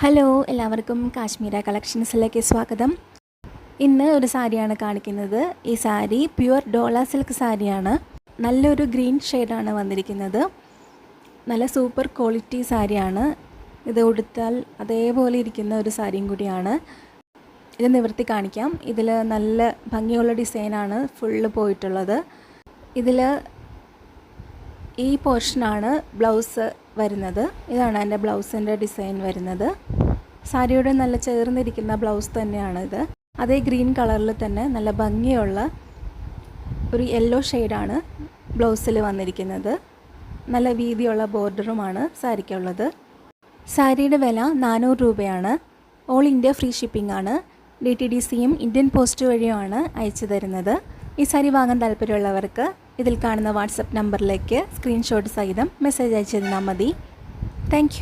Hello, എല്ലാവർക്കും കാശ്മീര കളക്ഷൻസിലേക്ക് സ്വാഗതം. ഇന്ന് ഒരു സാരിയാണ് കാണിക്കുന്നത്. ഈ സാരി പ്യുവർ ഡോള സിൽക്ക് സാരിയാണ്. നല്ലൊരു ഗ്രീൻ ഷെയ്ഡാണ് വന്നിരിക്കുന്നത്. നല്ല സൂപ്പർ ക്വാളിറ്റി സാരിയാണ്. ഇത് ഉടുത്താൽ അതേപോലെ ഇരിക്കുന്ന ഒരു സാരിയും കൂടിയാണ്. ഇത് നിവർത്തി കാണിക്കാം. ഇതിൽ നല്ല ഭംഗിയുള്ള ഡിസൈനാണ് ഫുള്ള് പോയിട്ടുള്ളത്. ഇതിൽ ഈ പോർഷനാണ് ബ്ലൗസ് വരുന്നത്. ഇതാണ് എൻ്റെ ബ്ലൗസിൻ്റെ ഡിസൈൻ വരുന്നത്. സാരിയുടെ നല്ല ചേർന്നിരിക്കുന്ന ബ്ലൗസ് തന്നെയാണ് ഇത്. അതേ ഗ്രീൻ കളറിൽ തന്നെ നല്ല ഭംഗിയുള്ള ഒരു യെല്ലോ ഷെയ്ഡാണ് ബ്ലൗസിൽ വന്നിരിക്കുന്നത്. നല്ല വീതിയുള്ള ബോർഡറുമാണ് സാരിക്കുള്ളത്. സാരിയുടെ വില 400 രൂപയാണ്. ഓൾ ഇന്ത്യ ഫ്രീ ഷിപ്പിംഗ് ആണ്. DTDCയും ഇന്ത്യൻ പോസ്റ്റ് വഴിയുമാണ് അയച്ചു തരുന്നത്. ഈ സാരി വാങ്ങാൻ താല്പര്യമുള്ളവർക്ക് ഇതിൽ കാണുന്ന വാട്സപ്പ് നമ്പറിലേക്ക് സ്ക്രീൻഷോട്ട് സഹിതം മെസ്സേജ് അയച്ചു തന്നാൽ മതി. താങ്ക്